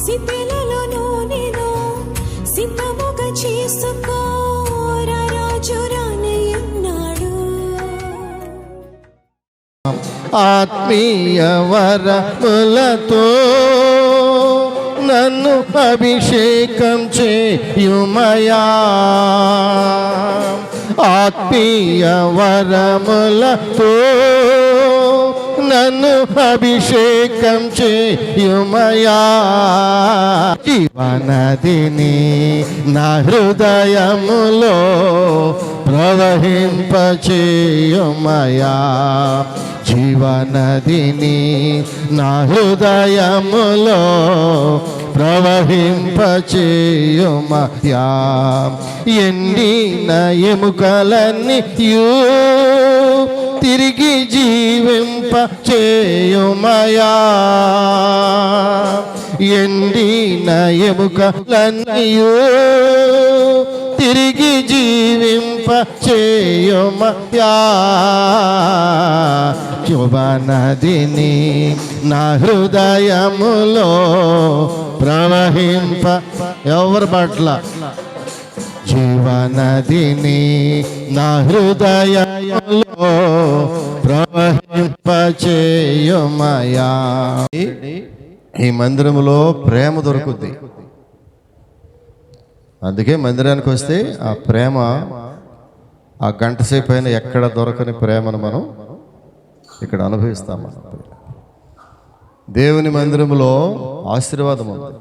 సిద్ధలలో నేను సిద్ధముగా చేసుకో రాజు రానయ్యున్నాడు. ఆత్మీయ వరములతో నన్ను అభిషేకం చేయుమయా, ఆత్మీయ వరములతో నన్ను అభిషేకం చేయుమయా. జీవనదిని నా హృదయములో ప్రవహింపచేయుమయా, జీవనదిని నా హృదయములో ప్రవహింపచేయుమయా. ఎండిన ఎముకలన్నీయు తిరిగి జీవింపచేయుమయా, ఎండిన ఎముకలన్నీయు తిరిగి జీవింపచేయుమయా. జీవనదిని నా హృదయములో ప్రవహింప ఎవరి పట్ల జీవనదిని నా హృదయములో ప్రవహింపచేయుమయా. ఈ మందిరములో ప్రేమ దొరుకుద్ది. అందుకే మందిరానికి వస్తే ఆ ప్రేమ ఆ గంట సేపు అయినా ఎక్కడ దొరకని ప్రేమను మనం ఇక్కడ అనుభవిస్తాం. దేవుని మందిరములో ఆశీర్వాదం ఉంది,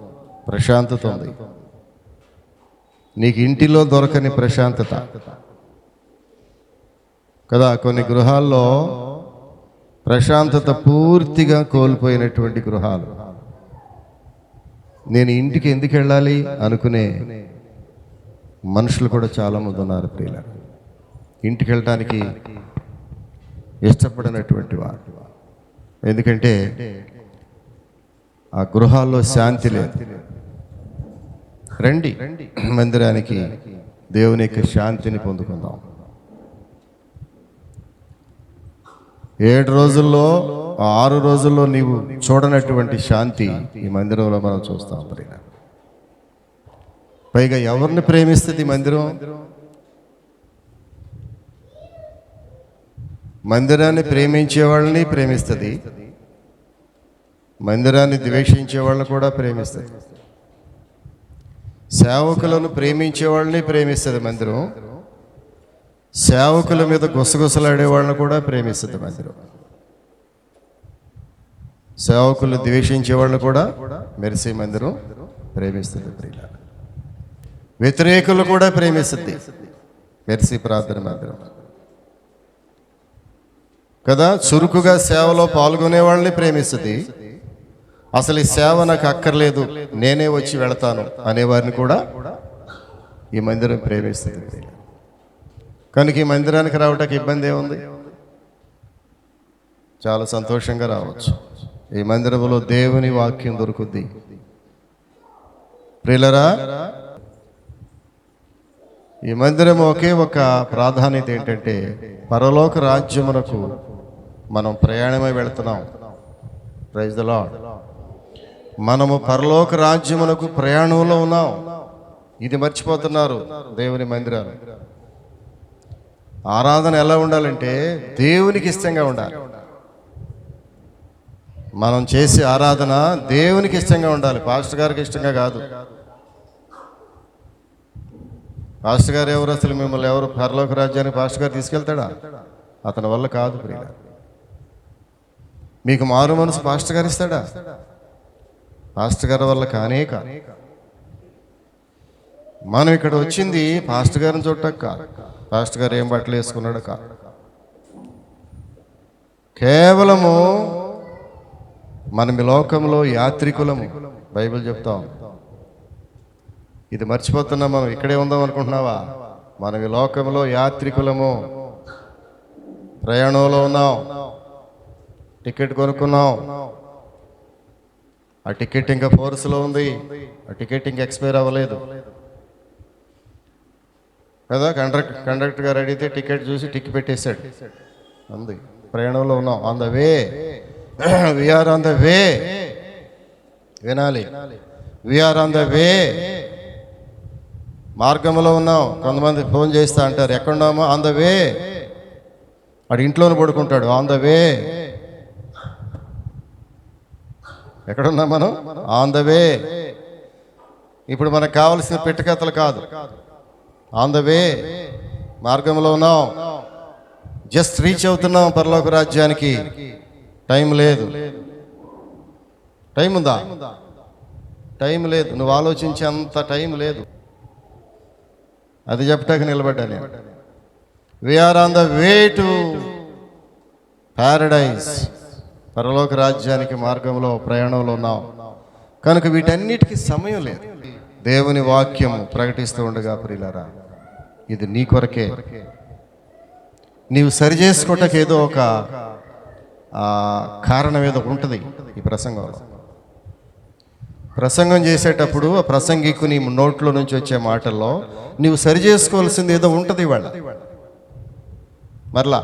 ప్రశాంతత ఉంది. నీకు ఇంటిలో దొరకని ప్రశాంతత కదా. కొన్ని గృహాల్లో ప్రశాంతత పూర్తిగా కోల్పోయినటువంటి గృహాలు. నేను ఇంటికి ఎందుకు వెళ్ళాలి అనుకునే మనుషులు కూడా చాలామంది ఉన్నారు ప్రియుల. ఇంటికి వెళ్ళటానికి ఇష్టపడినటువంటి వారు. ఎందుకంటే ఆ గృహాల్లో శాంతి లేదు. రండి మందిరానికి, దేవుని యొక్క శాంతిని పొందుకుందాం. 7 రోజుల్లో 6 రోజుల్లో నీవు చూడనటువంటి శాంతి ఈ మందిరంలో మనం చూస్తాం. పైగా ఎవరిని ప్రేమిస్తుంది మందిరం? మందిరాన్ని ప్రేమించే వాళ్ళని ప్రేమిస్తుంది, మందిరాన్ని ద్వేషించే వాళ్ళని కూడా ప్రేమిస్తుంది. సేవకులను ప్రేమించే వాళ్ళని ప్రేమిస్తుంది మందిరం, సేవకుల మీద గుసగుసలాడే వాళ్ళని కూడా ప్రేమిస్తుంది మందిరం. సేవకులు ద్వేషించే వాళ్ళని కూడా మెరిసే మందిరం ప్రేమిస్తుంది. వ్యతిరేకులు కూడా ప్రేమిస్తుంది మెరిసే ప్రార్థన మందిరం కదా. చురుకుగా సేవలో పాల్గొనే వాళ్ళని ప్రేమిస్తుంది. అసలు ఈ సేవ నాకు అక్కర్లేదు, నేనే వచ్చి వెళతాను అనేవారిని కూడా ఈ మందిరం ప్రేమిస్తుంది. కనుక ఈ మందిరానికి రావటానికి ఇబ్బంది ఏముంది? చాలా సంతోషంగా రావచ్చు. ఈ మందిరంలో దేవుని వాక్యం దొరుకుద్ది. ప్రియులరా, ఈ మందిరం ఒకే ఒక ప్రాధాన్యత ఏంటంటే పరలోక రాజ్యమునకు మనం ప్రయాణమై వెళుతున్నాం. Praise the Lord. మనము పరలోక రాజ్యమునకు ప్రయాణంలో ఉన్నాం. ఇది మర్చిపోతున్నారు దేవుని మందిరాలు. ఆరాధన ఎలా ఉండాలంటే దేవునికి ఇష్టంగా ఉండాలి. మనం చేసే ఆరాధన దేవునికి ఇష్టంగా ఉండాలి, పాస్టర్ గారికి ఇష్టంగా కాదు. పాస్టర్ గారు ఎవరు? అసలు మిమ్మల్ని ఎవరు పరలోక రాజ్యానికి పాస్టర్ గారు తీసుకెళ్తాడా? అతని వల్ల కాదు ప్రియుల. మీకు మారు మనసు పాస్టర్ గారు ఇస్తాడా? పాస్టర్ గారి వల్ల కానే కాదు. మనం ఇక్కడ వచ్చింది పాస్టర్ గారిని చూడటం కాదు, పాస్టర్ గారు ఏం బట్టలు వేసుకున్నాడు కాదు. కేవలము మనం ఈ లోకంలో యాత్రికులము. బైబిల్ చెప్తాం. ఇది మర్చిపోతున్నాం. మనం ఇక్కడే ఉందాం అనుకుంటున్నావా? మనం ఈ లోకంలో యాత్రికులము, ప్రయాణంలో ఉన్నాం. టికెట్ కొనుక్కున్నాం, ఆ టికెట్ ఇంకా ఫోర్స్లో ఉంది, ఆ టికెట్ ఇంకా ఎక్స్పైర్ అవ్వలేదు కదా. కండక్టర్ గారు అడిగితే టికెట్ చూసి టిక్ పెట్టేశాడు. ఉంది, ప్రయాణంలో ఉన్నాం. On the way, we are on the way. వినాలి, వీఆర్ ఆన్ ద వే, మార్గంలో ఉన్నాం. కొంతమంది ఫోన్ చేస్తా అంటారు, ఎక్కడున్నామో? On the way. వాడు ఇంట్లోనే పడుకుంటాడు, ఆన్ ద వే. ఎక్కడున్నాం మనం? On the way. ఇప్పుడు మనకు కావాల్సిన పెట్టకథలు కాదు, ఆన్ ద వే, మార్గంలో ఉన్నాం. జస్ట్ రీచ్ అవుతున్నాం పరలోక రాజ్యానికి. టైం లేదు. టైం ఉందా? టైం లేదు. నువ్వు ఆలోచించే అంత టైం లేదు. అది చెప్పటానికి నిలబడ్డా నేను. We are on the way to paradise, పరలోక రాజ్యానికి మార్గంలో ప్రయాణంలో ఉన్నాం. కనుక వీటన్నిటికీ సమయం లేదు. దేవుని వాక్యం ప్రకటిస్తూ ఉండగా ప్రియులారా, ఇది నీ కొరకే. నీవు సరి చేసుకోవటానికి ఏదో ఒక కారణం ఏదో ఉంటుంది. ఈ ప్రసంగంలో ప్రసంగం చేసేటప్పుడు ఆ ప్రసంగికు నీ నోట్లో నుంచి వచ్చే మాటల్లో నీవు సరి చేసుకోవాల్సింది ఏదో ఉంటుంది. ఇవాళ మరలా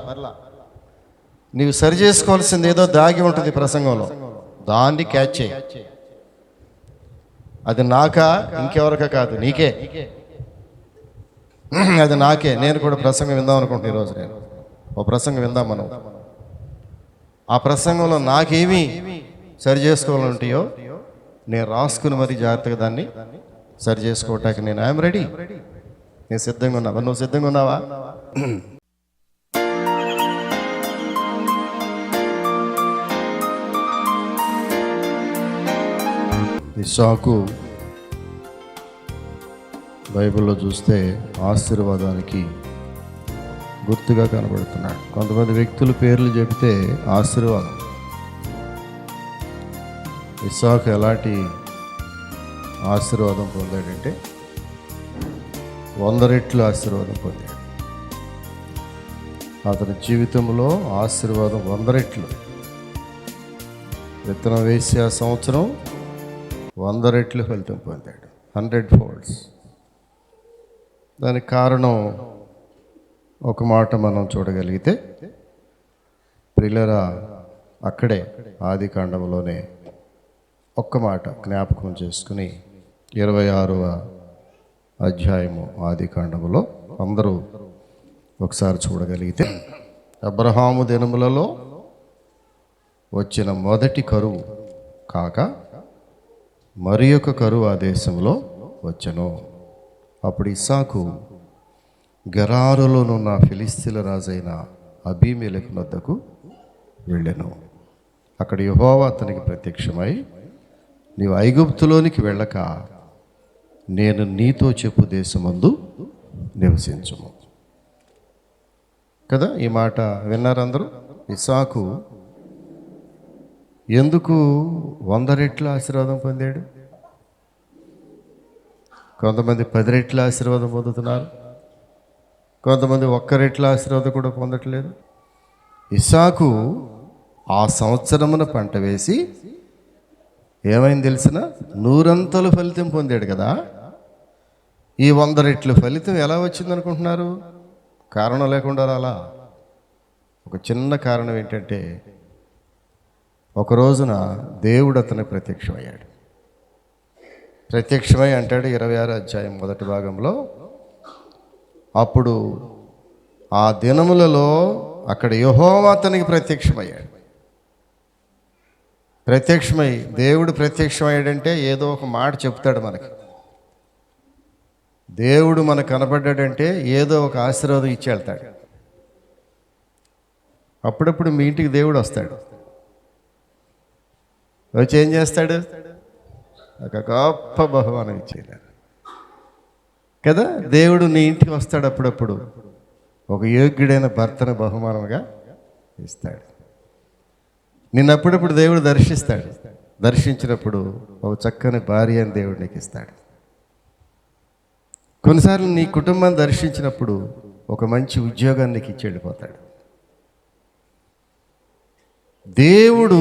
నీవు సరి చేసుకోవాల్సింది ఏదో దాగి ఉంటుంది ప్రసంగంలో. దాన్ని క్యాచ్ చేయి. అది నాకా ఇంకెవరికా కాదు, నీకే. అది నాకే. నేను కూడా ప్రసంగం విందాం అనుకుంటున్నాను ఈరోజు. నేను ఓ ప్రసంగం విందాం మనం. ఆ ప్రసంగంలో నాకేమీ సరి చేసుకోవాలంటాయో నేను రాసుకుని మరి జాగ్రత్తగా దాన్ని సరి చేసుకోవటానికి నేను ఐఎమ్ రెడీ. నేను సిద్ధంగా ఉన్నావా? నువ్వు సిద్ధంగా ఉన్నావా? ఇస్సాకు బైబిల్లో చూస్తే ఆశీర్వాదానికి గుర్తుగా కనబడుతున్నాడు. కొంతమంది వ్యక్తుల పేర్లు చెబితే ఆశీర్వాదం. ఇస్సాకు ఎలాంటి ఆశీర్వాదం పొందాడంటే 100 రెట్లు ఆశీర్వాదం పొందాడు. అతని జీవితంలో ఆశీర్వాదం 100 రెట్లు. విత్తనం వేసి ఆ సంవత్సరం 100 రెట్లు ఫలితం పొందాడు, 100 folds. దానికి కారణం ఒక మాట మనం చూడగలిగితే, ప్రియులారా, అక్కడే ఆది కాండంలోనే ఒక్క మాట జ్ఞాపకం చేసుకుని 26వ అధ్యాయము ఆది కాండములో అందరూ ఒకసారి చూడగలిగితే, అబ్రహాము దినములలో వచ్చిన మొదటి కరువు కాక మరి ఒక కరువు ఆ దేశంలో వచ్చెను. అప్పుడు ఇస్సాకు గెరారులోనున్న ఫిలిస్తీన్ల రాజైన అబీమెలెకు వద్దకు వెళ్ళెను. అక్కడ యెహోవా అతనికి ప్రత్యక్షమై, నీవు ఐగుప్తులోనికి వెళ్ళక నేను నీతో చెప్పు దేశమందు నివసించుము. కదా, ఈ మాట విన్నారు అందరూ. ఇస్సాకు ఎందుకు 100 రెట్ల ఆశీర్వాదం పొందాడు? కొంతమంది 10 రెట్ల ఆశీర్వాదం పొందుతున్నారు, కొంతమంది 1 రెట్ల ఆశీర్వాదం కూడా పొందట్లేదు. ఇస్సాకు ఆ సంవత్సరమున పంట వేసి ఏమైంది తెలిసిన? 100 ఫలితం పొందాడు కదా. ఈ 100 రెట్ల ఫలితం ఎలా వచ్చింది అనుకుంటున్నారు? కారణం లేకుండా రాలా. ఒక చిన్న కారణం ఏంటంటే, ఒక రోజున దేవుడు అతను ప్రత్యక్షమయ్యాడు. ప్రత్యక్షమై అంటాడు 26వ అధ్యాయం మొదటి భాగంలో, అప్పుడు ఆ దినములలో అక్కడ యెహోవా అతనికి ప్రత్యక్షమయ్యాడు. ప్రత్యక్షమై దేవుడు ప్రత్యక్షమయ్యాడంటే ఏదో ఒక మాట చెప్తాడు మనకి. దేవుడు మనకు కనబడ్డాడంటే ఏదో ఒక ఆశీర్వాదం ఇచ్చి వెళ్తాడు. అప్పుడప్పుడు మీ ఇంటికి దేవుడు వస్తాడు. వచ్చి ఏం చేస్తాడు? ఒక గొప్ప బహుమానం ఇచ్చేయాలి కదా. దేవుడు నీ ఇంటికి వస్తాడు, అప్పుడప్పుడు ఒక యోగ్యుడైన భర్తను బహుమానంగా ఇస్తాడు. నిన్నప్పుడప్పుడు దేవుడు దర్శిస్తాడు. దర్శించినప్పుడు ఒక చక్కని భార్య అని దేవుడు నీకు ఇస్తాడు. కొన్నిసార్లు నీ కుటుంబాన్ని దర్శించినప్పుడు ఒక మంచి ఉద్యోగాన్ని నీకు ఇచ్చి వెళ్ళిపోతాడు. దేవుడు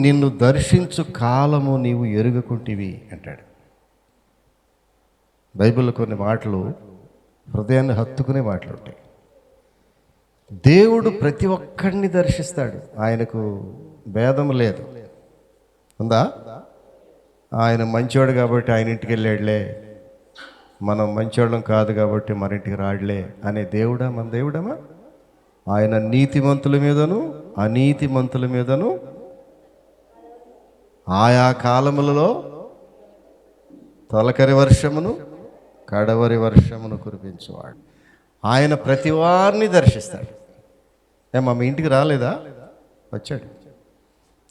నిన్ను దర్శించు కాలము నీవు ఎరుగకుంటివి అంటాడు. బైబిల్లో కొన్ని మాటలు హృదయాన్ని హత్తుకునే మాటలు ఉంటాయి. దేవుడు ప్రతి ఒక్కడిని దర్శిస్తాడు. ఆయనకు భేదం లేదు. ఉందా? ఆయన మంచివాడు కాబట్టి ఆయన ఇంటికి వెళ్ళాడులే, మనం మంచివాళ్ళం కాదు కాబట్టి మన ఇంటికి రాడులే అనే దేవుడా మన దేవుడమా? ఆయన నీతిమంతుల మీదను అనీతిమంతుల మీదను ఆయా కాలములలో తొలకరి వర్షమును కడవరి వర్షమును కురిపించేవాడు. ఆయన ప్రతి వారిని దర్శిస్తాడు. ఏమా మీ ఇంటికి రాలేదా? వచ్చాడు.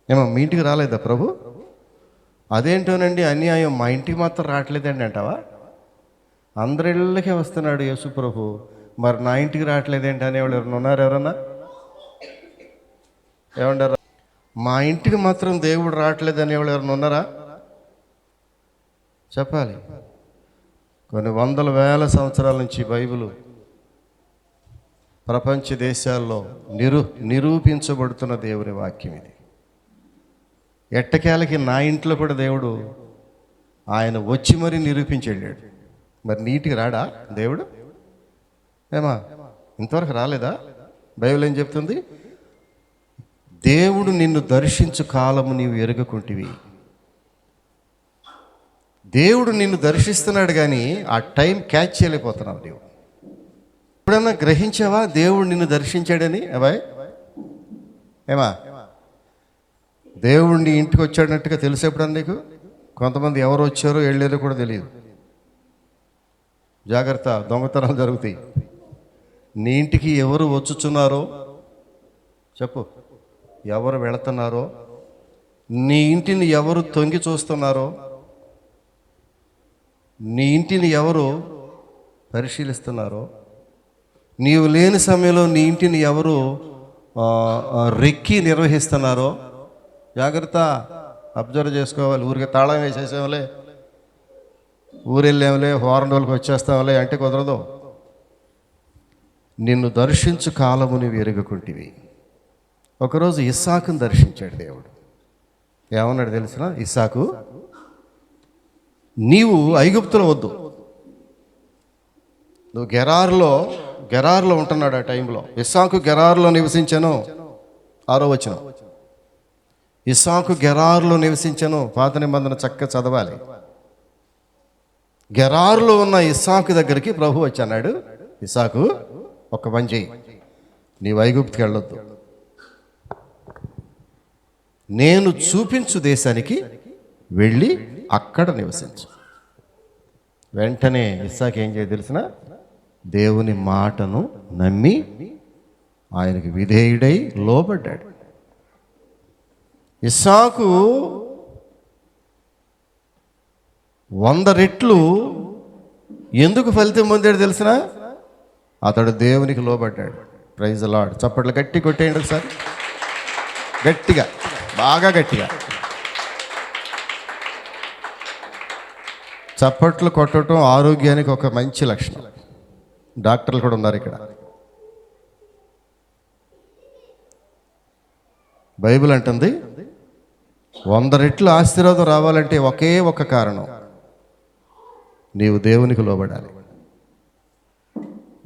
ఏమా మీ ఇంటికి రాలేదా ప్రభు? అదేంటోనండి అన్యాయం, మా ఇంటికి మాత్రం రావట్లేదండి అంటావా? అందరి ఇళ్ళకే వస్తున్నాడు యేసు ప్రభు, మరి నా ఇంటికి రావట్లేదేంటి అనేవాళ్ళు ఎవరైనా ఉన్నారు? ఎవరన్నా ఏమంటారు? మా ఇంటికి మాత్రం దేవుడు రావట్లేదు అనేవాళ్ళు ఎవరైనా ఉన్నారా? చెప్పాలి. కొన్ని వందల వేల సంవత్సరాల నుంచి బైబిల్ ప్రపంచ దేశాల్లో నిరూపించబడుతున్న దేవుని వాక్యం ఇది. ఎట్టకేలకి నా ఇంట్లో కూడా దేవుడు ఆయన వచ్చి మరీ నిరూపించి వెళ్ళాడు. మరి నీటికి రాడా దేవుడు? ఏమా ఇంతవరకు రాలేదా? బైబిల్ ఏం చెప్తుంది? దేవుడు నిన్ను దర్శించు కాలము నీవు ఎరుగకుంటివి. దేవుడు నిన్ను దర్శిస్తున్నాడు కానీ ఆ టైం క్యాచ్ చేయలేకపోతున్నావు. నీవు ఎప్పుడన్నా గ్రహించావా దేవుడు నిన్ను దర్శించాడని? అబ్బాయి ఏమా దేవుడు నీ ఇంటికి వచ్చాడన్నట్టుగా తెలిసి ఎప్పుడన్నా నీకు? కొంతమంది ఎవరు వచ్చారో వెళ్ళారో కూడా తెలియదు. జాగ్రత్త, దొంగతనాలు జరుగుతాయి. నీ ఇంటికి ఎవరు వచ్చుచున్నారో చెప్పు, ఎవరు వెళుతున్నారో, నీ ఇంటిని ఎవరు తొంగి చూస్తున్నారో, నీ ఇంటిని ఎవరు పరిశీలిస్తున్నారో, నీవు లేని సమయంలో నీ ఇంటిని ఎవరు రెక్కి నిర్వహిస్తున్నారో జాగ్రత్త, అబ్జర్వ్ చేసుకోవాలి. ఊరికి తాళం వేసేసాంలే, ఊరెళ్ళాంలే, వారం రోజులకు వచ్చేస్తాంలే అంటే కుదరదు. నిన్ను దర్శించు కాలము నీవు ఎరుగకుంటివి. ఒకరోజు ఇస్సాకును దర్శించాడు దేవుడు. ఏమన్నాడు తెలిసిన? ఇస్సాకు, నీవు ఐగుప్తులో వద్దు, నువ్వు గెరారులో ఉంటున్నాడు. ఆ టైంలో ఇస్సాకు గెరారులో నివసించను. 6వ వచనం. ఇస్సాకు గెరారులో నివసించను. పాత నిబంధన చక్కగా చదవాలి. గెరారులో ఉన్న ఇస్సాకు దగ్గరికి ప్రభు వచ్చి అన్నాడు, ఇస్సాకు ఒక పని చెయ్యి, నీవు ఐగుప్తుకి వెళ్ళొద్దు, నేను చూపించు దేశానికి వెళ్ళి అక్కడ నివసించు. వెంటనే ఇస్సాకు ఏం చేయ తెలిసిన? దేవుని మాటను నమ్మి ఆయనకి విధేయుడై లోబడ్డాడు. ఇస్సాకు 100 రెట్లు ఎందుకు ఫలితం పొందాడు తెలిసిన? అతడు దేవునికి లోబడ్డాడు. Praise the lord. చప్పట్లు గట్టి కొట్టేయండి ఒకసారి, గట్టిగా, బాగా గట్టిగా. చప్పట్లు కొట్టడం ఆరోగ్యానికి ఒక మంచి లక్షణం. డాక్టర్లు కూడా ఉన్నారు ఇక్కడ. బైబిల్ అంటుంది 100 రెట్లు ఆశీర్వాదం రావాలంటే ఒకే ఒక కారణం, నీవు దేవునికి లోబడాలి.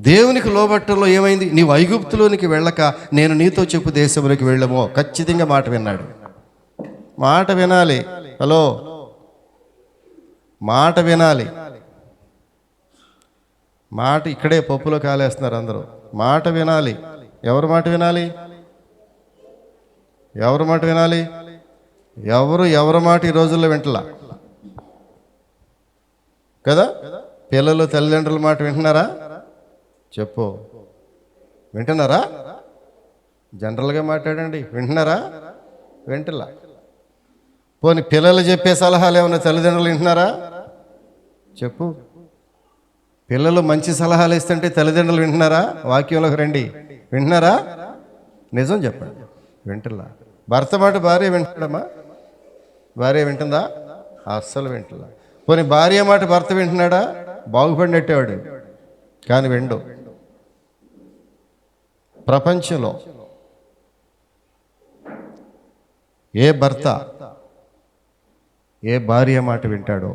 దేవునికి లోబట్టంలో ఏమైంది? నీవు ఐగుప్తులోనికి వెళ్ళక నేను నీతో చెప్పు దేశంలోకి వెళ్ళమో. ఖచ్చితంగా మాట విన్నాడు. మాట వినాలి. హలో, మాట వినాలి. మాట ఇక్కడే పప్పులో కాలేస్తున్నారు అందరూ. మాట వినాలి. ఎవరు మాట వినాలి? ఎవరు మాట వినాలి? ఎవరి మాట ఈ రోజుల్లో వింటలా కదా? పిల్లలు తల్లిదండ్రుల మాట వింటున్నారా? చెప్పు, వింటున్నారా? జనరల్గా మాట్లాడండి. వింటున్నారా? వింటలా. పోనీ పిల్లలు చెప్పే సలహాలు ఏమైనా తల్లిదండ్రులు వింటున్నారా? చెప్పు. పిల్లలు మంచి సలహాలు ఇస్తుంటే తల్లిదండ్రులు వింటున్నారా? వాక్యంలోకి రండి. వింటున్నారా? నిజం చెప్పండి. వింటలా. భర్త మాట భార్య వింటాడమ్మా? భార్య వింటుందా? అస్సలు వింటలా. పోనీ భార్య మాట భర్త వింటున్నాడా? బాగుపడినట్టేవాడు, కానీ విండు. ప్రపంచంలో ఏ భర్త ఏ భార్య మాట వింటాడో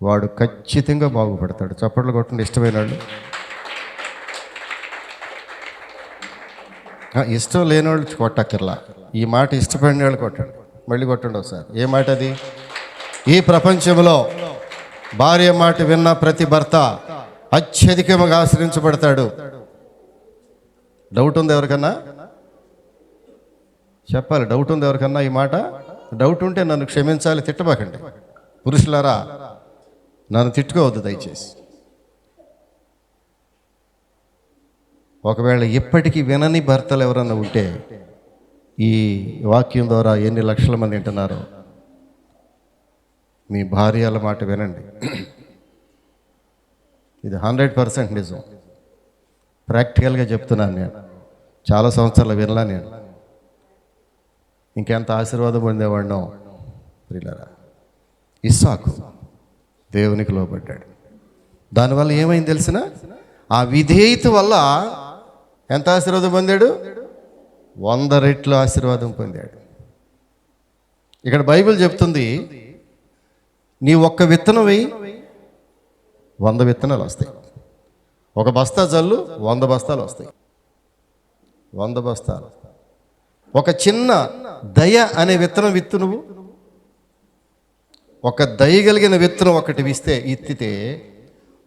వాడు ఖచ్చితంగా బాగుపడతాడు. చప్పట్లు కొట్టండి ఇష్టమైన వాళ్ళు. ఇష్టం లేని వాళ్ళు కొట్టక్కర్లా. ఈ మాట ఇష్టపడిన వాళ్ళు కొట్టండి. మళ్ళీ కొట్టండి ఒకసారి. ఏ మాట అది? ఈ ప్రపంచంలో భార్య మాట విన్న ప్రతి భర్త అత్యధికంగా ఆశ్రయించబడతాడు. డౌట్ ఉంది ఎవరికన్నా? చెప్పాలి. డౌట్ ఉంది ఎవరికన్నా ఈ మాట? డౌట్ ఉంటే నన్ను క్షమించాలి, తిట్టబాకండి. పురుషులారా నన్ను తిట్టుకోవద్దు దయచేసి. ఒకవేళ ఇప్పటికీ వినని భర్తలు ఎవరన్నా ఉంటే ఈ వాక్యం ద్వారా ఎన్ని లక్షల మంది వింటున్నారో, మీ భార్యల మాట వినండి. ఇది 100% నిజం. ప్రాక్టికల్గా చెప్తున్నాను. నేను చాలా సంవత్సరాలు వినలా. నేను ఇంకెంత ఆశీర్వాదం పొందేవాడినో. ప్రియులారా, ఇస్సాకు దేవునికి లోబడ్డాడు. దానివల్ల ఏమైంది తెలిసిన? ఆ విధేయత వల్ల ఎంత ఆశీర్వాదం పొందాడు? 100 రెట్లు ఆశీర్వాదం పొందాడు. ఇక్కడ బైబిల్ చెప్తుంది, నీ ఒక్క విత్తనం వేయి 100 విత్తనాలు వస్తాయి. ఒక బస్తా జల్లు 100 బస్తాలు వస్తాయి. 100 బస్తాలు. ఒక చిన్న దయ అనే విత్తనం విత్తు. నువ్వు ఒక దయ కలిగిన విత్తనం ఒకటి ఇత్తితే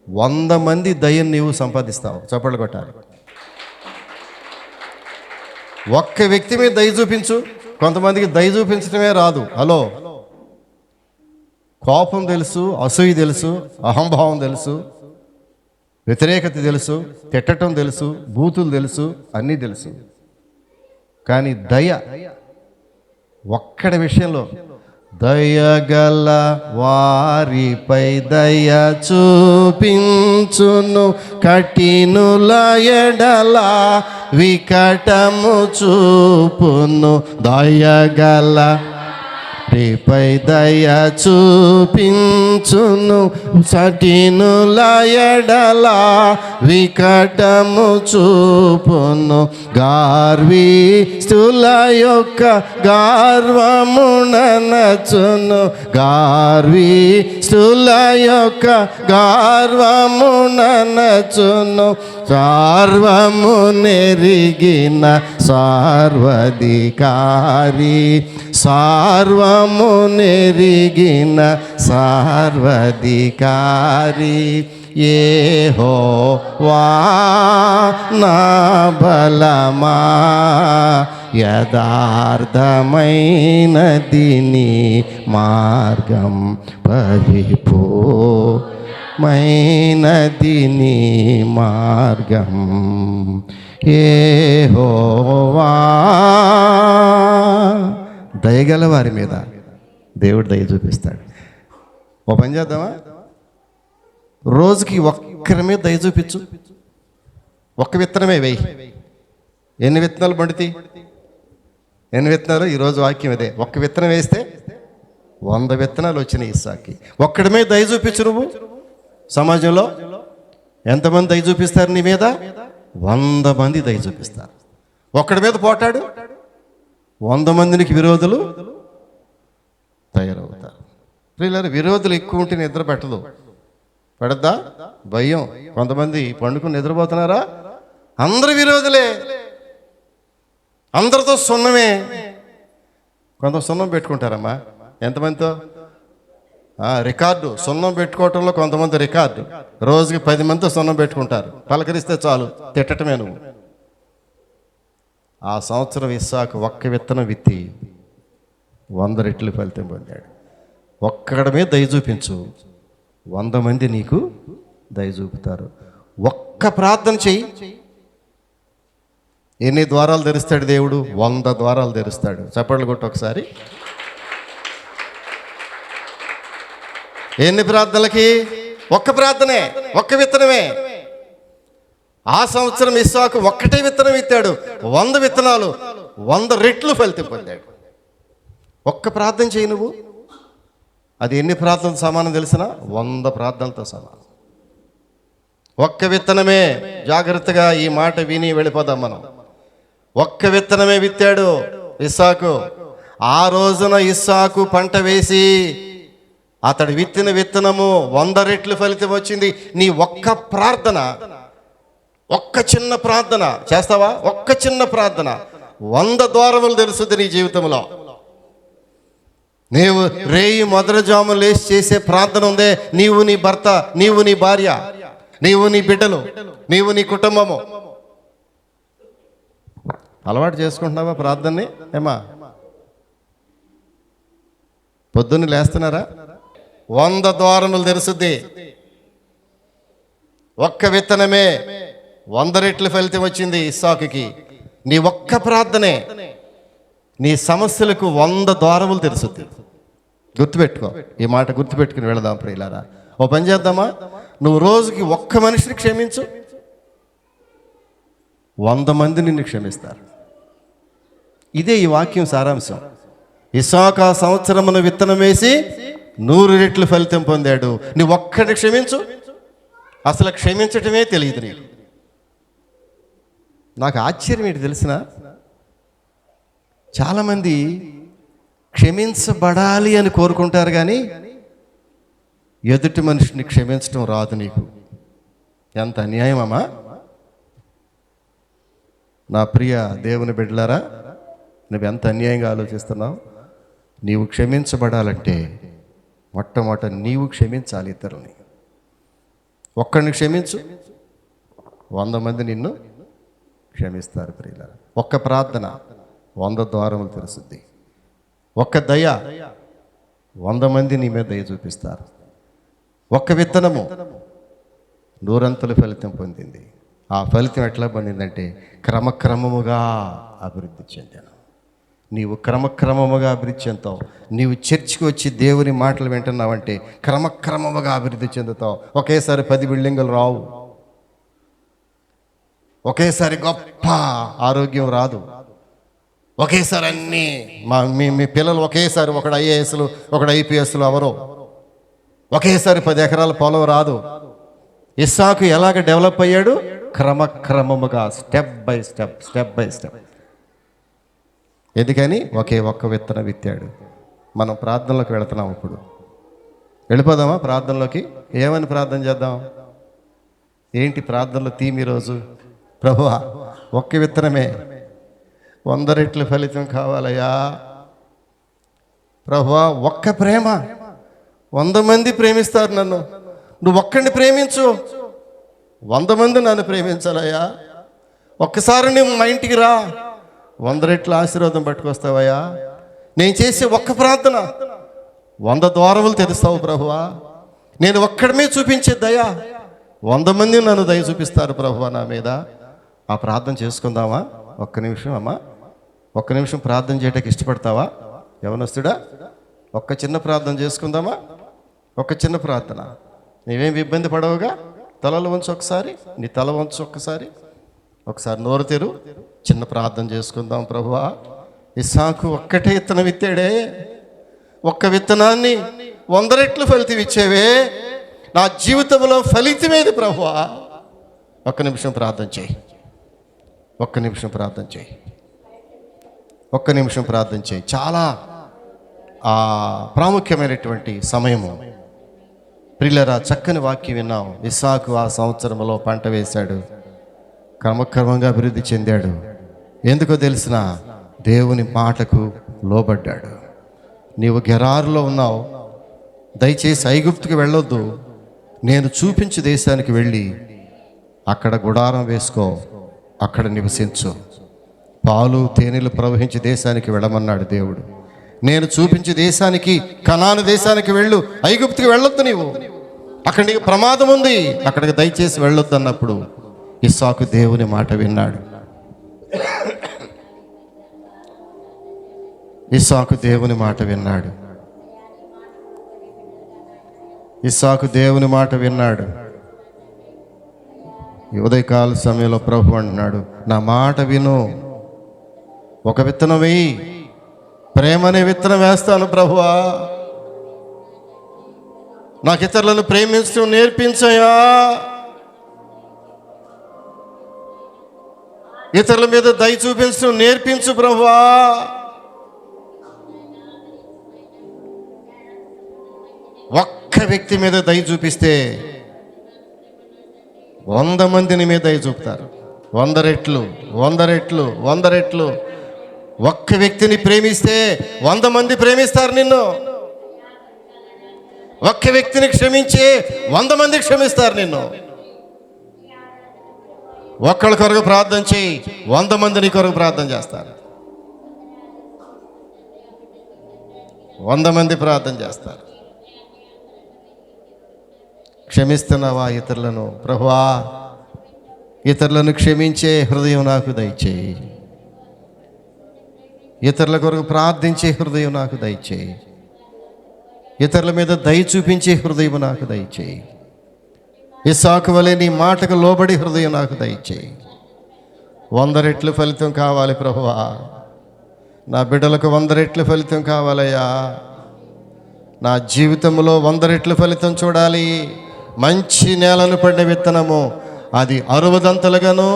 100 మంది దయను నీవు సంపాదిస్తావు. చప్పట్లు కొట్టాలి. ఒక్క వ్యక్తి మీద దయ చూపించు. కొంతమందికి దయ చూపించడమే రాదు. హలో, కోపం తెలుసు, అసూయ తెలుసు, అహంభావం తెలుసు, వ్యతిరేకత తెలుసు, తిట్టడం తెలుసు, బూతులు తెలుసు, అన్నీ తెలుసు. కానీ దయ ఒక్కడి విషయంలో, దయగల వారిపై దయ చూపించును, కఠినుల ఎడల వికటము చూపును. దయగల వారిపై దయ చూపించును, కఠినుల ఎడల వికటము చూపును. గర్విష్ఠుల యొక్క గర్వముననచును, గర్విష్ఠుల యొక్క గర్వముననచును. సర్వము నెరిగిన సర్వాధికారి, సర్వము నెరిగిన సర్వాధికారి యెహోవా నా బలమా, యథార్థమైనది నీ మార్గం, పరిపూర్ణమైనది నీ మార్గం. యెహోవా దయగల వారి మీద దేవుడు దయ చూపిస్తాడు. ఓ పని చేద్దామా? రోజుకి ఒక్కరి మీద దయ చూపించు. ఒక్క విత్తనమే వేయి. ఎన్ని విత్తనాలు పండుతాయి? ఎన్ని విత్తనాలు? ఈరోజు వాక్యం ఇదే. ఒక్క విత్తనం వేస్తే 100 విత్తనాలు వచ్చినాయి ఇస్సాకి. ఒక్కడి మీద దయ చూపించు. నువ్వు సమాజంలో ఎంతమంది దయ చూపిస్తారు నీ మీద? 100 మంది దయ చూపిస్తారు. ఒక్కడి మీద పోటాడు, 100 మందికి విరోధులు తయారవుతారు. ప్రియులారా, విరోధులు ఎక్కువ ఉంటే నిద్ర పెట్టదు. పెడద్దా? భయం. కొంతమంది పండుకుని నిద్రపోతున్నారా? అందరు విరోధులే, అందరితో సున్నమే. కొంత సున్నం పెట్టుకుంటారమ్మా. ఎంతమందితో? రికార్డు. సున్నం పెట్టుకోవటంలో కొంతమంది రికార్డు. రోజుకి 10 మందితో సున్నం పెట్టుకుంటారు. పలకరిస్తే చాలు తిట్టటమే నువ్వు. ఆ సంవత్సరం ఇస్సాకు ఒక్క విత్తనం విత్తి 100 రెట్లు ఫలితం పొందాడు. ఒక్కడి మీద దయ చూపించు, 100 మంది నీకు దయ చూపుతారు. ఒక్క ప్రార్థన చెయ్యి. ఎన్ని ద్వారాలు తెరుస్తాడు దేవుడు? 100 ద్వారాలు తెరుస్తాడు. చప్పట్లు కొట్టు ఒకసారి. ఎన్ని ప్రార్థనలకి? ఒక్క ప్రార్థనే, ఒక్క విత్తనమే. ఆ సంవత్సరం ఇస్సాకు ఒక్కటే విత్తనం విత్తాడు. 100 విత్తనాలు 100 రెట్లు ఫలితం పొందాడు. ఒక్క ప్రార్థన చేయి నువ్వు. అది ఎన్ని ప్రార్థనలతో సమానం తెలిసిన? 100 ప్రార్థనలతో సమానం. ఒక్క విత్తనమే. జాగ్రత్తగా ఈ మాట విని వెళ్ళిపోదాం మనం. ఒక్క విత్తనమే విత్తాడు ఇస్సాకు. ఆ రోజున ఇస్సాకు పంట వేసి అతడు విత్తిన విత్తనము 100 రెట్లు ఫలితం వచ్చింది. నీ ఒక్క ప్రార్థన, ఒక్క చిన్న ప్రార్థన చేస్తావా? ఒక్క చిన్న ప్రార్థన 100 ద్వారములు తెలుస్తుంది నీ జీవితంలో. నీవు రేయి మొదటి జాము లేచి చేసే ప్రార్థన ఉందే, నీవు నీ భర్త, నీవు నీ భార్య, నీవు నీ బిడ్డలు, నీవు నీ కుటుంబము అలవాటు చేసుకుంటున్నావా ప్రార్థనని? ఏమా పొద్దున్న లేస్తున్నారా? 100 ద్వారములు తెరుస్తుంది. ఒక్క విత్తనమే 100 రెట్లు ఫలితం వచ్చింది ఇస్సాకుకి. నీ ఒక్క ప్రార్థనే నీ సమస్యలకు 100 ద్వారములు తెరుస్తుంది. గుర్తుపెట్టుకో, ఈ మాట గుర్తుపెట్టుకుని వెళదాం ప్రియులారా. ఓ పని చేద్దామా, నువ్వు రోజుకి ఒక్క మనిషిని క్షమించు, 100 మంది నిన్ను క్షమిస్తారు. ఇదే ఈ వాక్యం సారాంశం. ఇస్సాకు ఆ సంవత్సరమున విత్తనం వేసి 100 రెట్లు ఫలితం పొందాడు. నువ్వు ఒక్కడిని క్షమించు, అసలు క్షమించటమే తెలియదు నీకు. నాకు ఆశ్చర్యం ఏంటి తెలిసిన, చాలామంది క్షమించబడాలి అని కోరుకుంటారు కానీ ఎదుటి మనిషిని క్షమించడం రాదు నీకు. ఎంత అన్యాయం అమ్మా! నా ప్రియ దేవుని బిడ్డలారా, నువ్వు ఎంత అన్యాయంగా ఆలోచిస్తున్నావు. నీవు క్షమించబడాలంటే మొట్టమొదట నీవు క్షమించాలి ఇతరుల్ని. ఒక్కడిని క్షమించు, 100 మంది నిన్ను క్షమిస్తారు ప్రియులారా. ఒక్క ప్రార్థన 100 ద్వారములు తెరుస్తుంది. ఒక్క దయ 100 మంది నీ మీద దయ చూపిస్తారు. ఒక్క విత్తనము 100 అంతలు ఫలితం పొందింది. ఆ ఫలితం ఎట్లా పొందిందంటే క్రమక్రమముగా అభివృద్ధి చెందాను. నీవు క్రమక్రమముగా అభివృద్ధి చెందుతావు. నీవు చర్చికి వచ్చి దేవుని మాటలు వింటున్నావంటే క్రమక్రమముగా అభివృద్ధి చెందుతావు. ఒకేసారి 10 బిల్డింగులు రావు, ఒకేసారి గొప్ప ఆరోగ్యం రాదు, ఒకేసారి అన్నీ మీ పిల్లలు ఒకేసారి ఒకడు ఐఏఎస్లు ఒకడు ఐపీఎస్లు అవరు, ఒకేసారి 10 ఎకరాల పొలం రాదు. ఇస్సాకు ఎలాగ డెవలప్ అయ్యాడు? క్రమక్రమముగా, స్టెప్ బై స్టెప్. ఎందుకని? ఒక్క విత్తనం విత్తాడు. మనం ప్రార్థనలోకి వెళుతున్నాం. ఇప్పుడు వెళ్ళిపోదామా ప్రార్థనలోకి? ఏమని ప్రార్థన చేద్దాం? ఏంటి ప్రార్థనలో థీమ్ ఈరోజు? ప్రభువా, ఒక్క విత్తనమే 100 రెట్ల ఫలితం కావాలయ్యా. ప్రభువా, ఒక్క ప్రేమ 100 మంది ప్రేమిస్తారు నన్ను, నువ్వు ఒక్కడిని ప్రేమించు, 100 మంది నన్ను ప్రేమించాలయ్యా. ఒక్కసారి నువ్వు మా ఇంటికి రా, 100 రెట్ల ఆశీర్వాదం పట్టుకొస్తావయ్యా. నేను చేసే ఒక్క ప్రార్థన 100 ద్వారములు తెరుస్తావు ప్రభువా. నేను ఒక్కడమే చూపించే దయ 100 మంది నన్ను దయ చూపిస్తారు ప్రభువా నా మీద. ఆ ప్రార్థన చేసుకుందామా? ఒక్క నిమిషం అమ్మా, ఒక్క నిమిషం ప్రార్థన చేయడానికి ఇష్టపడతావా? యవనస్తుడా, ఒక్క చిన్న ప్రార్థన చేసుకుందామా? ఒక చిన్న ప్రార్థన. నీవేం ఇబ్బంది పడవుగా? తలలు వంచు, ఒకసారి నీ తల వంచు, ఒకసారి నోరు తెరు, చిన్న ప్రార్థన చేసుకుందాం. ప్రభువా, ఇస్సాకు ఒక్కటే విత్తనం విత్తాడే, ఒక్క విత్తనాన్ని 100 రెట్లు ఫలితం ఇచ్చేవే, నా జీవితంలో ఫలితమేది ప్రభువా. ఒక్క నిమిషం ప్రార్థన చేయి, ఒక్క నిమిషం ప్రార్థన చేయి. చాలా ప్రాముఖ్యమైనటువంటి సమయము ప్రియులారా. చక్కని వాక్యం విన్నాం. ఇస్సాకు ఆ సంవత్సరంలో పంట వేశాడు, క్రమక్రమంగా అభివృద్ధి చెందాడు. ఎందుకో తెలిసిన? దేవుని మాటకు లోబడ్డాడు. నీవు గెరారులో ఉన్నావు, దయచేసి ఐగుప్తుకి వెళ్ళొద్దు, నేను చూపించే దేశానికి వెళ్ళి అక్కడ గుడారం వేసుకో, అక్కడ నివసించు. పాలు తేనెలు ప్రవహించే దేశానికి వెళ్ళమన్నాడు దేవుడు. నేను చూపించే దేశానికి, కనాను దేశానికి వెళ్ళు, ఐగుప్తుకి వెళ్ళొద్దు, నీవు అక్కడ నీకు ప్రమాదం ఉంది, అక్కడికి దయచేసి వెళ్ళొద్దు అన్నప్పుడు ఇస్సాకు దేవుని మాట విన్నాడు. ఇస్సాకు దేవుని మాట విన్నాడు. ఈ ఉదయకాల సమయంలో ప్రభు అంటున్నాడు, నా మాట విను, ఒక విత్తనం వేయి, ప్రేమనే విత్తనం వేస్తాను ప్రభువా. నాకు ఇతరులను ప్రేమించడం నేర్పించయా, ఇతరుల మీద దయ చూపించడం నేర్పించు ప్రభువా. ఒక్క వ్యక్తి మీద దయ చూపిస్తే 100 మందిని మీద దయ చూపుతారు. 100 రెట్లు. ఒక్క వ్యక్తిని ప్రేమిస్తే 100 మంది ప్రేమిస్తారు నిన్ను. ఒక్క వ్యక్తిని క్షమించి 100 మంది క్షమిస్తారు నిన్ను. ఒక్కళ్ళ కొరకు ప్రార్థన చేయి, 100 మంది నీ కొరకు ప్రార్థన చేస్తారు. 100 మంది ప్రార్థన చేస్తారు. క్షమిస్తున్నావా ఇతరులను? ప్రభువా, ఇతరులను క్షమించే హృదయం నాకు దయచేయి. ఇతరుల కొరకు ప్రార్థించే హృదయం నాకు దయచేయి. ఇతరుల మీద దయ చూపించే హృదయం నాకు దయచేయి. ఇస్సాకు వలె నీ మాటకు లోబడి హృదయం నాకు దయచేయి. 100 రెట్లు ఫలితం కావాలి ప్రభువా. నా బిడ్డలకు 100 రెట్లు ఫలితం కావాలయ్యా. నా జీవితంలో 100 రెట్లు ఫలితం చూడాలి. మంచి నేలను పడిన విత్తనము అది 60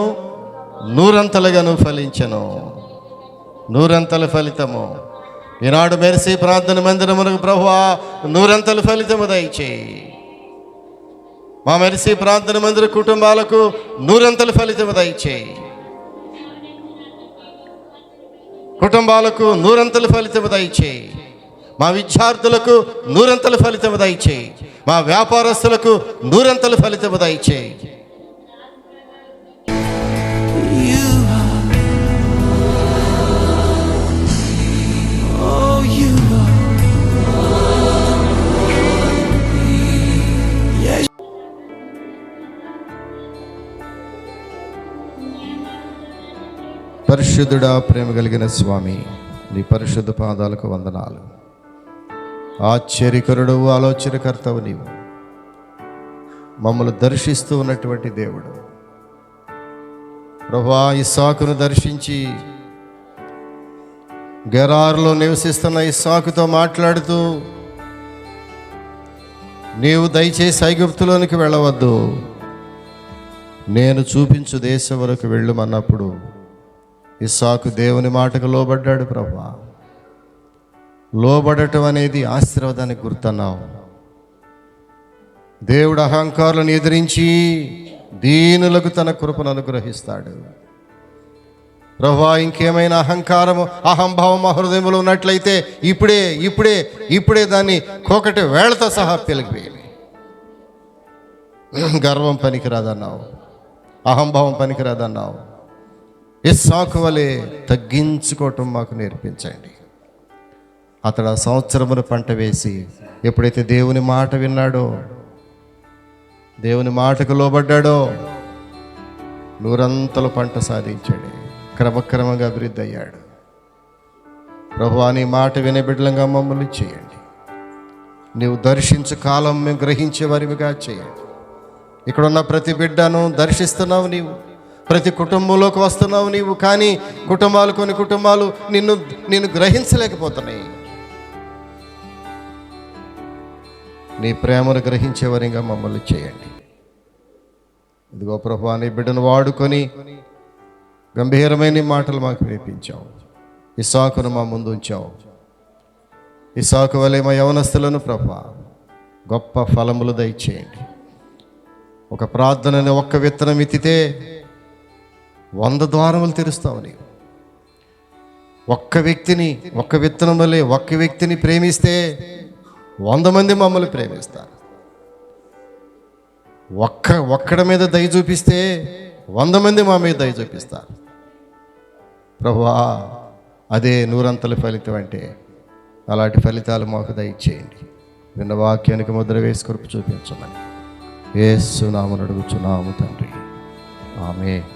100 ఫలించను. 100 ఫలితము. ఈనాడు మెరిసి ప్రార్థన మందిరమునకు ప్రభువా 100 ఫలితము దయచేయి. మా మెరిసి ప్రార్థన మందిర కుటుంబాలకు 100 ఫలితము దయచేయి. కుటుంబాలకు 100 ఫలితము దయచేయి. మా విద్యార్థులకు 100 ఫలితము దయచేయి. మా వ్యాపారస్తులకు 100 ఫలితము దయచేయి. పరిశుద్ధుడా, ప్రేమ కలిగిన స్వామి, నీ పరిశుద్ధ పాదాలకు వందనాలు. ఆశ్చర్యకరుడు, ఆలోచనకర్తవు నీవు. మమ్మల్ని దర్శిస్తూ ఉన్నటువంటి దేవుడు ప్రభువా, ఇస్సాకును దర్శించి గెరారులో నివసిస్తున్న ఇస్సాకుతో మాట్లాడుతూ, నీవు దయచేసి ఐగుప్తులోనికి వెళ్ళవద్దు, నేను చూపించు దేశం వరకు వెళ్ళమన్నప్పుడు ఇస్సాకు దేవుని మాటకు లోబడ్డాడు. ప్రభువా, లోబడటం అనేది ఆశీర్వాదానికి గుర్తన్నావు. దేవుడు అహంకారులను ఎదిరించి దీనులకు తన కృపను అనుగ్రహిస్తాడు. ప్రభువా, ఇంకేమైనా అహంకారము, అహంభావం మా హృదయంలో ఉన్నట్లయితే ఇప్పుడే దాన్ని కోకటి వేళతో సహా పెలిగిపోయింది. గర్వం పనికిరాదన్నావు, అహంభావం పనికిరాదన్నావు. ఇస్సాకు వలె తగ్గించుకోవటం మాకు నేర్పించండి. అతడు ఆ సంవత్సరమును పంట వేసి ఎప్పుడైతే దేవుని మాట విన్నాడో, దేవుని మాటకు లోబడ్డాడో 100 పంట సాధించాడు. క్రమక్రమంగా అభివృద్ధి అయ్యాడు. ప్రభువా, నీ మాట వినే బిడ్డలంగా మమ్మల్ని చేయండి. నీవు దర్శించు కాలం మేము గ్రహించే వారిగా చేయండి. ఇక్కడున్న ప్రతి బిడ్డను దర్శిస్తున్నావు నీవు, ప్రతి కుటుంబంలోకి వస్తున్నావు నీవు. కానీ కొన్ని కుటుంబాలు నిన్ను గ్రహించలేకపోతున్నాయి. నీ ప్రేమను గ్రహించేవారిగా మమ్మల్ని చేయండి. ఇదిగో ప్రభువా, నీ బిడ్డను వాడుకొని గంభీరమైన మాటలు మాకు వినిపించావు. ఇస్సాకును మా ముందు ఉంచావు. ఇస్సాకు వలె మా యవనస్తులను ప్రభువా గొప్ప ఫలములు దయచేయండి. ఒక ప్రార్థనని ఒక్క విత్తనం ఎత్తితే 100 ద్వారములు తెరుస్తావు నీవు. ఒక్క విత్తనం వలె ఒక్క వ్యక్తిని ప్రేమిస్తే 100 మంది మమ్మల్ని ప్రేమిస్తారు. ఒక్కడి మీద దయ చూపిస్తే 100 మంది మా మీద దయ చూపిస్తారు. ప్రభువా, అదే 100 ఫలితం అంటే. అలాంటి ఫలితాలు మాకు దయచేయండి. విన్న వాక్యానికి ముద్ర వేసి కృప చూపించమని యేసు నామమున అడుగుచున్నాము తండ్రి. ఆమేన్.